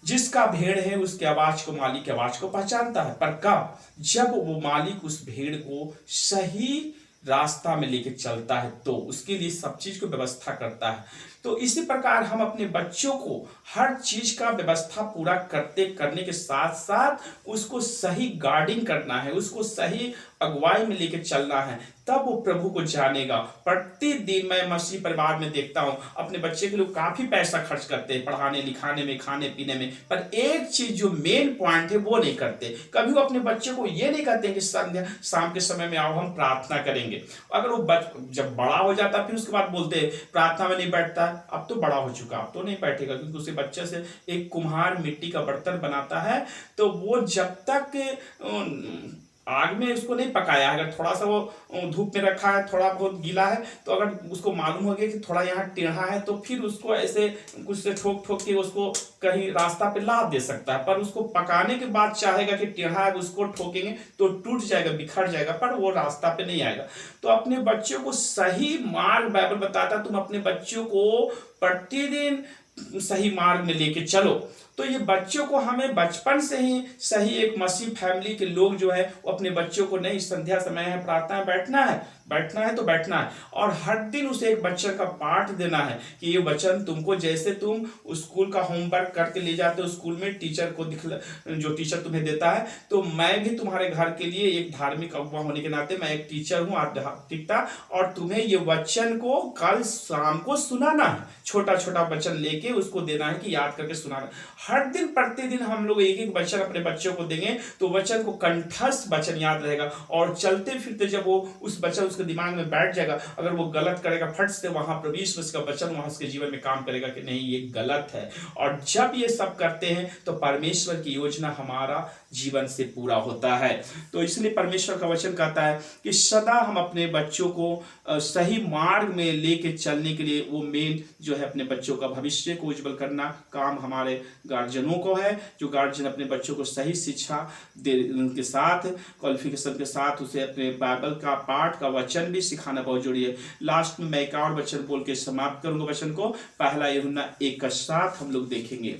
जिसका भेड़ है उसकी आवाज को, मालिक की आवाज को पहचानता है, पर कब? जब वो मालिक उस भेड़ को सही रास्ता में लेके चलता है, तो उसके लिए सब चीज को व्यवस्था करता है। तो इसी प्रकार हम अपने बच्चों को हर चीज का व्यवस्था पूरा करने के साथ साथ उसको सही गाइडिंग करना है, उसको सही अगुवाई में लेके चलना है, तब वो प्रभु को जानेगा। प्रतिदिन मैं मसीह परिवार में देखता हूं अपने बच्चे के लिए काफी पैसा खर्च करते हैं पढ़ाने लिखाने में, खाने पीने में, पर एक चीज जो मेन पॉइंट है वो नहीं करते। कभी वो अपने बच्चे को ये नहीं कहते कि संध्या शाम के समय में आओ हम प्रार्थना करेंगे। अगर वो जब बड़ा हो जाता फिर उसके बाद बोलते हैं प्रार्थना में नहीं बैठता, अब तो बड़ा हो चुका, अब तो नहीं बैठेगा, क्योंकि उसे बच्चे से एक कुम्हार मिट्टी का बर्तन बनाता है तो वो जब तक आग में उसको नहीं पकाया, अगर थोड़ा सा वो धूप में रखा है, थोड़ा बहुत गीला है, तो अगर उसको मालूम हो गया कि थोड़ा यहाँ टेढ़ा है तो फिर उसको ऐसे कुछ से ठोक ठोक के उसको कहीं रास्ता पे ला दे सकता है। पर उसको पकाने के बाद चाहेगा कि टेढ़ा है, उसको ठोकेंगे तो टूट जाएगा, बिखर जाएगा, पर वो रास्ता पे नहीं आएगा। तो अपने बच्चों को सही मार्ग बाइबल बताता, तुम अपने बच्चों को प्रतिदिन सही मार्ग में लेके चलो। तो ये बच्चों को हमें बचपन से ही सही, एक मसीह फैमिली के लोग जो है वो अपने बच्चों को नहीं, संध्या समय है, प्रार्थना में बैठना है तो बैठना है, और हर दिन उसे एक वचन का पाठ देना है कि ये वचन तुमको, जैसे तुम स्कूल का होमवर्क करके ले जाते हो स्कूल में टीचर को जो टीचर तुम्हें देता है, तो मैं भी तुम्हारे घर के लिए एक धार्मिक अगुवा होने के नाते मैं एक टीचर हूँ आध्यात्मिकता, और तुम्हें ये वचन को कल शाम को सुनाना है, छोटा छोटा वचन लेके उसको देना है कि याद करके सुनाना। हर दिन प्रतिदिन हम लोग एक एक वचन अपने बच्चों को देंगे तो वचन को कंठस्थ वचन याद रहेगा, और चलते फिरते जब वो उस वचन उसके दिमाग में बैठ जाएगा, अगर वो गलत करेगा फट से वहां प्रभु यीशु मसीह का वचन वहां उसके जीवन में काम करेगा कि नहीं ये गलत है। और जब ये सब करते हैं तो परमेश्वर की योजना हमारा जीवन से पूरा होता है। तो इसलिए परमेश्वर का वचन कहता है कि सदा हम अपने बच्चों को सही मार्ग में लेके चलने के लिए, वो मेन जो है अपने बच्चों का भविष्य को उज्जवल करना काम हमारे गार्जियनों को है, जो गार्जियन अपने बच्चों को सही शिक्षा दे, उनके साथ क्वालिफिकेशन के साथ उसे अपने बाइबल का पाठ का वचन भी सिखाना बहुत जरूरी है। लास्ट में मैं एक और वचन बोल के समाप्त करूंगा वचन को। पहला यूहन्ना 1 का 7 हम लोग देखेंगे।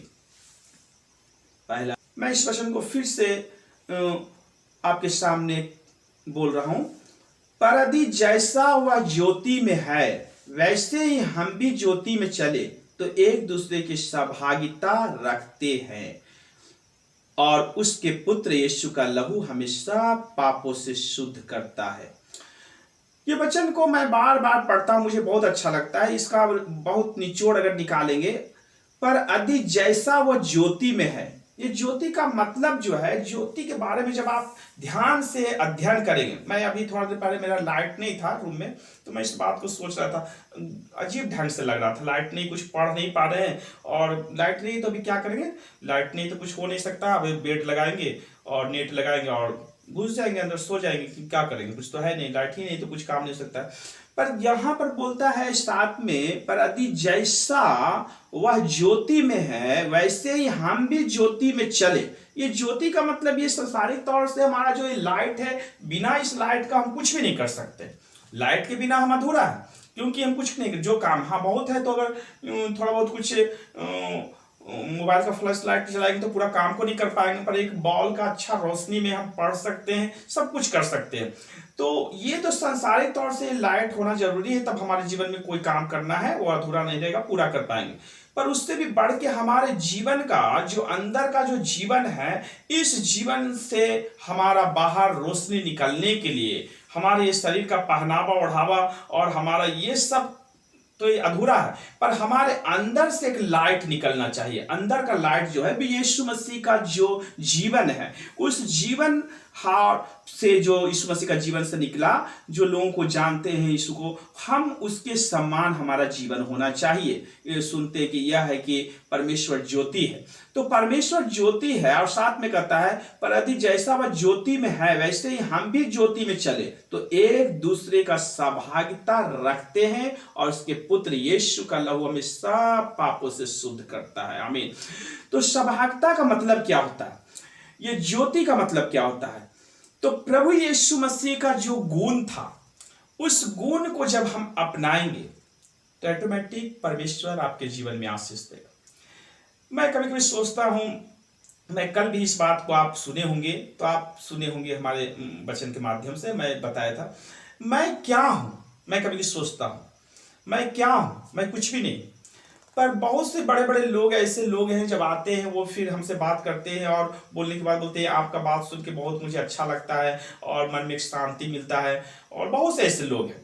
पहला, मैं इस वचन को फिर से आपके सामने बोल रहा हूं। पर यदि जैसा वह ज्योति में है वैसे ही हम भी ज्योति में चले तो एक दूसरे की सहभागिता रखते हैं, और उसके पुत्र यीशु का लहू हमें सब पापों से शुद्ध करता है। ये वचन को मैं बार बार पढ़ता हूं, मुझे बहुत अच्छा लगता है। इसका बहुत निचोड़ अगर निकालेंगे, पर यदि जैसा वह ज्योति में है, ये ज्योति का मतलब जो है, ज्योति के बारे में जब आप ध्यान से अध्ययन करेंगे, मैं अभी थोड़ा देर पहले मेरा लाइट नहीं था रूम में, तो मैं इस बात को सोच रहा था, अजीब ढंग से लग रहा था, लाइट नहीं, कुछ पढ़ नहीं पा रहे हैं, और लाइट नहीं तो अभी क्या करेंगे, लाइट नहीं तो कुछ हो नहीं सकता, अभी बेड लगाएंगे और नेट लगाएंगे और घुस जाएंगे अंदर, सो जाएंगे, कि क्या करेंगे, कुछ तो है नहीं, लाइट ही नहीं तो कुछ काम नहीं हो सकता। पर यहां पर बोलता है 7 में, पर यदि जैसा वह ज्योति में है वैसे ही हम भी ज्योति में चले। ये ज्योति का मतलब ये संसारिक तौर से हमारा जो ये लाइट है, बिना इस लाइट का हम कुछ भी नहीं कर सकते। लाइट के बिना हम अधूरा है, क्योंकि हम कुछ नहीं, जो काम हाँ बहुत है, तो अगर थोड़ा बहुत कुछ मोबाइल का फ्लैश लाइट चलाएंगे तो पूरा काम को नहीं कर पाएंगे, पर एक बॉल का अच्छा रोशनी में हम पढ़ सकते हैं, सब कुछ कर सकते हैं। तो ये तो सांसारिक तौर से लाइट होना जरूरी है, तब हमारे जीवन में कोई काम करना है वो अधूरा नहीं रहेगा, पूरा कर पाएंगे। पर उससे भी बढ़ के हमारे जीवन का जो अंदर का जो जीवन है, इस जीवन से हमारा बाहर रोशनी निकलने के लिए हमारे ये शरीर का पहनावा ओढ़ावा और हमारा ये सब तो ये अधूरा है, पर हमारे अंदर से एक लाइट निकलना चाहिए। अंदर का लाइट जो है भी यीशु मसीह का जो जीवन है, उस जीवन से जो यीशु मसीह का जीवन से निकला, जो लोगों को जानते हैं यीशु को, हम उसके समान हमारा जीवन होना चाहिए। ये सुनते कि यह है कि परमेश्वर ज्योति है, तो परमेश्वर ज्योति है, और साथ में कहता है पर यदि जैसा वह ज्योति में है वैसे ही हम भी ज्योति में चले तो एक दूसरे का सहभागिता रखते हैं, और उसके पुत्र यीशु का लहू हमें सब पापों से शुद्ध करता है। आमीन। तो सहभागिता का मतलब क्या होता है, ये ज्योति का मतलब क्या होता है? तो प्रभु यीशु मसीह का जो गुण था, उस गुण को जब हम अपनाएंगे तो ऑटोमेटिक परमेश्वर आपके जीवन में आशीष देगा। मैं कभी कभी सोचता हूं, मैं कल भी इस बात को आप सुने होंगे, तो आप सुने होंगे हमारे वचन के माध्यम से मैं बताया था, मैं क्या हूं। मैं कभी सोचता हूं मैं क्या हूं, मैं कुछ भी नहीं। पर बहुत से बड़े बड़े लोग, ऐसे लोग हैं, जब आते हैं वो फिर हमसे बात करते हैं और बोलने के बाद बोलते हैं आपका बात सुन के बहुत मुझे अच्छा लगता है और मन में एक शांति मिलता है, और बहुत से ऐसे लोग हैं।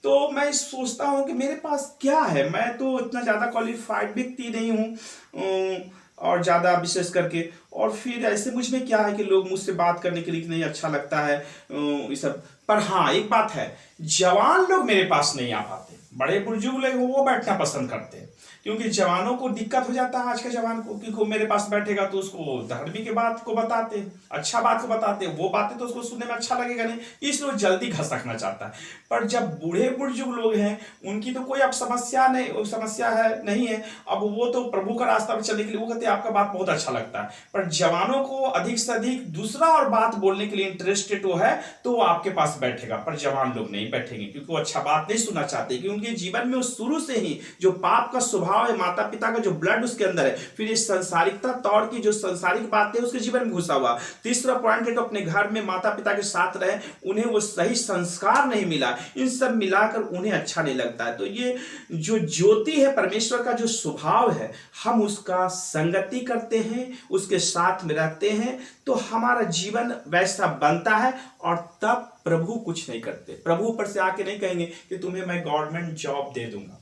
तो मैं सोचता हूँ कि मेरे पास क्या है, मैं तो इतना ज़्यादा क्वालिफाइड व्यक्ति नहीं हूँ और ज़्यादा विशेष करके, और फिर ऐसे मुझ में क्या है कि लोग मुझसे बात करने के लिए नहीं अच्छा लगता है ये सब। पर हाँ एक बात है, जवान लोग मेरे पास नहीं आ पाते, बड़े बुजुर्ग लोग वो बैठना पसंद करते हैं, क्योंकि जवानों को दिक्कत हो जाता है आज के जवान को, क्योंकि वो मेरे पास बैठेगा तो उसको धर्मी के बात को बताते, अच्छा बात को बताते, वो बातें तो उसको सुनने में अच्छा लगेगा नहीं, इसलिए वो जल्दी घसकना चाहता है। पर जब बूढ़े बुजुर्ग लोग हैं, उनकी तो कोई अब समस्या नहीं है, अब वो तो प्रभु का रास्ता पर चलने के लिए वो कहते हैं आपका बात बहुत अच्छा लगता है। पर जवानों को अधिक से अधिक दूसरा और बात बोलने के लिए इंटरेस्टेड वो है, तो वो आपके पास बैठेगा, पर जवान लोग नहीं बैठेंगे, क्योंकि वो अच्छा बात नहीं सुनना चाहते, क्योंकि उनके जीवन में वो शुरू से ही जो पाप का स्वभाव है, माता पिता का जो ब्लड उसके अंदर है, फिर इस संसारिकता तौर की जो संसारिक बातें उसके जीवन में घुसा हुआ। तीसरा पॉइंट है तो अपने घर में माता पिता के साथ रहे, उन्हें वो सही संस्कार नहीं मिला, इन सब मिलाकर उन्हें अच्छा नहीं लगता है। तो ये जो ज्योति है, परमेश्वर का जो स्वभाव है, हम उसका संगति करते हैं, उसके साथ में रहते हैं, तो हमारा जीवन वैसा बनता है, और तब प्रभु कुछ नहीं करते। प्रभु ऊपर से आके नहीं कहेंगे कि तुम्हें मैं गवर्नमेंट जॉब दे दूंगा।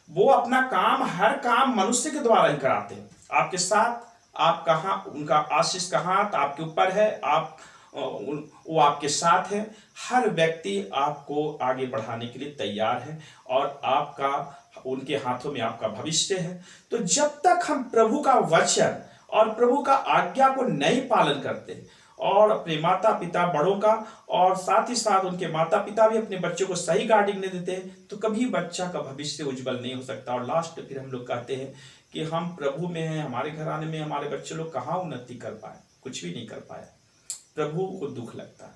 वो अपना काम, हर काम मनुष्य के द्वारा ही कराते हैं आपके साथ। आप कहाँ, उनका आशीष का हाथ आपके ऊपर है, आप वो आपके साथ है। हर व्यक्ति आपको आगे बढ़ाने के लिए तैयार है, और आपका उनके हाथों में आपका भविष्य है। तो जब तक हम प्रभु का वचन और प्रभु का आज्ञा को नहीं पालन करते, और अपने माता पिता बड़ों का, और साथ ही साथ उनके माता पिता भी अपने बच्चों को सही गाइडिंग नहीं देते, तो कभी बच्चा का भविष्य उज्जवल नहीं हो सकता। और लास्ट फिर हम लोग कहते हैं कि हम प्रभु में हैं, हमारे घराने में हमारे बच्चे लोग कहाँ उन्नति कर पाए, कुछ भी नहीं कर पाए। प्रभु को दुख लगता है।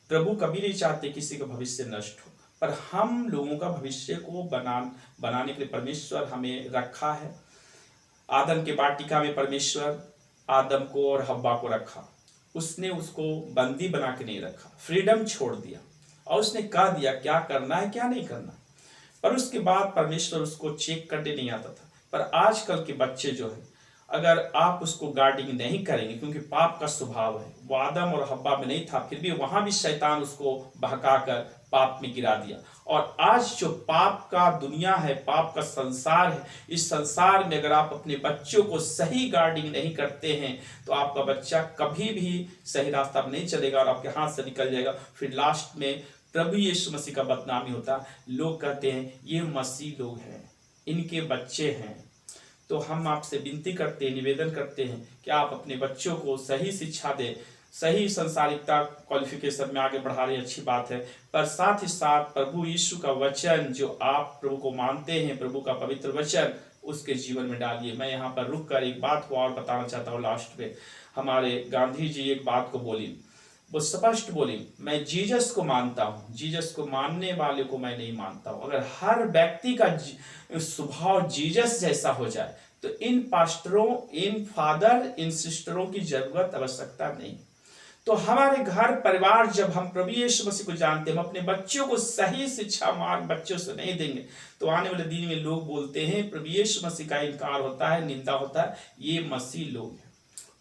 प्रभु कभी नहीं चाहते किसी का भविष्य नष्ट हो, पर हम लोगों का भविष्य को बनाने के लिए परमेश्वर हमें रखा है। आदम के वाटिका में परमेश्वर आदम को और हव्वा को रखा, उसने उसको बंदी बना के नहीं रखा, फ्रीडम छोड़ दिया और उसने कह दिया क्या करना है क्या नहीं करना। पर उसके बाद परमेश्वर उसको चेक करने नहीं आता था। पर आजकल के बच्चे जो है, अगर आप उसको गार्डिंग नहीं करेंगे, क्योंकि पाप का स्वभाव है, वो आदम और हव्वा में नहीं था, फिर भी वहां भी शैतान उसको बहकाकर पाप में गिरा दिया। और आज जो पाप का दुनिया है, पाप का संसार है, इस संसार में अगर आप अपने बच्चों को सही गार्डिंग नहीं करते हैं तो आपका बच्चा कभी भी सही रास्ता में नहीं चलेगा और आपके हाथ से निकल जाएगा। फिर लास्ट में प्रभु यीशु मसीह का बदनामी होता। लोग कहते हैं ये मसीह लोग हैं, इनके बच्चे हैं। तो हम आपसे विनती करते हैं, निवेदन करते हैं कि आप अपने बच्चों को सही शिक्षा दें। सही संसारिकता क्वालिफिकेशन में आगे बढ़ा रहे, अच्छी बात है, पर साथ ही साथ प्रभु यीशु का वचन जो आप प्रभु को मानते हैं, प्रभु का पवित्र वचन, उसके जीवन में डालिए। मैं यहाँ पर रुक कर एक बात को और बताना चाहता हूँ। लास्ट में हमारे गांधी जी एक बात को बोली, वो स्पष्ट बोली, मैं जीसस को मानता हूँ, जीसस को मानने वाले को मैं नहीं मानता हूँ। अगर हर व्यक्ति का स्वभाव जीसस जैसा हो जाए तो इन पास्टरों, इन फादर, इन सिस्टरों की जरूरत आवश्यकता नहीं। तो हमारे घर परिवार जब हम प्रभु यीशु मसीह को जानते हैं, हम अपने बच्चों को सही शिक्षा मार्ग बच्चों से नहीं देंगे तो आने वाले दिन में लोग बोलते हैं प्रभु यीशु मसीह का इनकार होता है, निंदा होता है, ये मसीह लोग हैं।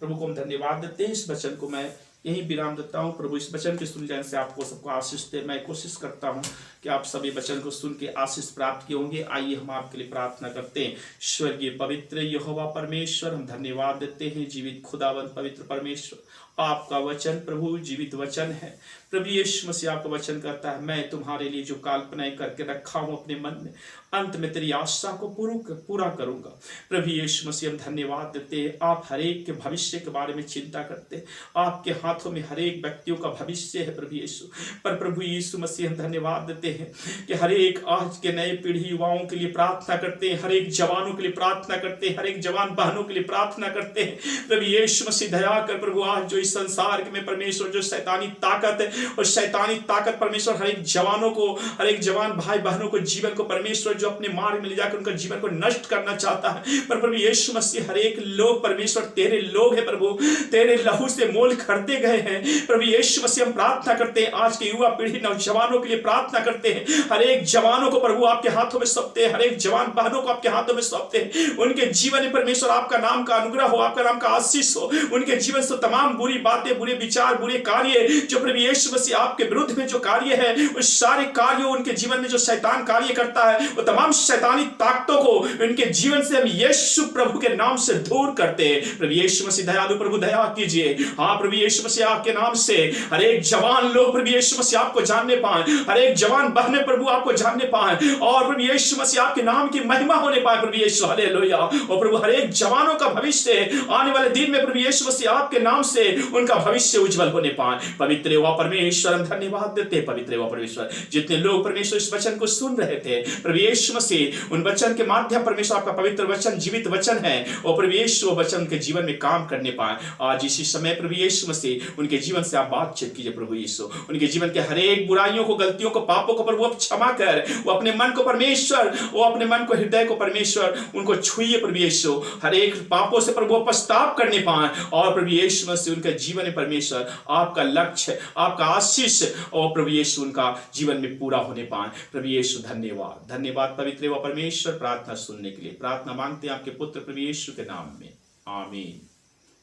प्रभु को हम धन्यवाद देते हैं। इस वचन को मैं यही विराम देता हूँ। प्रभु इस वचन के सुन जाने से आपको सबको आशीष दे। मैं कोशिश करता हूँ कि आप सभी वचन को सुन के आशीष प्राप्त किए होंगे। आइए हम आपके लिए प्रार्थना करते हैं। स्वर्गीय पवित्र यहोवा परमेश्वर, हम धन्यवाद देते हैं जीवित खुदावंत पवित्र परमेश्वर, आपका वचन प्रभु जीवित वचन है। प्रभु यीशु मसीह आपका वचन कहता है, मैं तुम्हारे लिए जो कल्पनाएं करके रखा हूं अपने मन में, अंत में तेरी आशा को पूरा करूंगा। प्रभु यीशु मसीह हम धन्यवाद देते हैं, आप हर एक के भविष्य के बारे में चिंता करते हैं। आपके हाथों में हर एक व्यक्तियों का भविष्य है प्रभु यीशु। पर प्रभु यीशु मसीह हम धन्यवाद देते हैं कि हर एक आज के नए पीढ़ी युवाओं के लिए प्रार्थना करते हैं, हर एक जवानों के लिए प्रार्थना करते हैं, हर एक जवान बहनों के लिए प्रार्थना करते हैं। प्रभु यीशु मसीह दया कर प्रभु, आज जो इस संसार में परमेश्वर जो शैतानी ताकत है, और शैतानी ताकत परमेश्वर हर एक जवानों को, हर एक जवान भाई बहनों को, जीवन को परमेश्वर जो अपने मार्ग में ले जाकर उनका जीवन को नष्ट करना चाहता है। पर प्रभु यीशु मसीह हर एक लोग परमेश्वर तेरे लोग है प्रभु, तेरे लहू से मोल खरीदे गए हैं। प्रभु यीशु मसीह हम प्रार्थना करते हैं, आज के युवा पीढ़ी नौजवानों के लिए प्रार्थना करते हैं। हर एक जवानों को प्रभु आपके हाथों में सौंपते हैं, हर एक जवान बहनों को आपके हाथों में सौंपते हैं। उनके जीवन में परमेश्वर आपका नाम का अनुग्रह हो, आपका नाम का आशीष हो। उनके जीवन से तमाम बुरी बातें, बुरे विचार, बुरे कार्य जो प्रभु यीशु मसीह आपके विरुद्ध में जो कार्य है, उस सारे कार्यों, उनके जीवन में जो शैतान कार्य करता है, वो तमाम शैतानी ताकतों को उनके जीवन से हम यीशु प्रभु के नाम से दूर करते हैं। प्रभु यीशु मसीह दयालु प्रभु दया कीजिए। हाँ प्रभु यीशु मसीह आपके नाम से हर एक जवान लोग प्रभु यीशु मसीह आपको जानने पाए, हर एक जवान बहने प्रभु आपको जानने पाए, और प्रभु यीशु मसीह आपके नाम की महिमा होने पाए प्रभु यीशु, हालेलुया। और प्रभु हर एक जवानों का भविष्य आने वाले दिन में प्रभु यीशु मसीह आपके नाम से उनका भविष्य उज्जवल होने पाए। पवित्र व परमेश्वर हम धन्यवाद देते हैं। पवित्र व परमेश्वर जितने लोग परमेश्वर इस वचन को सुन रहे थे प्रभु यीशु मसीह, उन वचन के माध्यम परमेश्वर आपका पवित्र वचन जीवित वचन है, और प्रभु यीशु वचन के जीवन में काम करने पाए। आज इसी समय प्रभु यीशु मसीह उनके जीवन से आप बातचीत कीजिए प्रभु यीशु, उनके जीवन के हर एक बुराइयों को, गलतियों को, पापों को प्रभु आप क्षमा कर, वो अपने मन को परमेश्वर, वो अपने मन को, हृदय को परमेश्वर उनको छुइए प्रभु यीशु, हर एक पापों से प्रभु पश्चाताप करने पाए, और प्रभु यीशु मसीह उनका जीवन में परमेश्वर आपका लक्ष्य, आपका आशीष और प्रभु यीशु उनका जीवन में पूरा होने पाए। प्रभु यीशु धन्यवाद, धन्यवाद पवित्र व परमेश्वर। प्रार्थना सुनने के लिए प्रार्थना मांगते हैं आपके पुत्र प्रभु यीशु के नाम में, आमीन।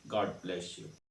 God bless you.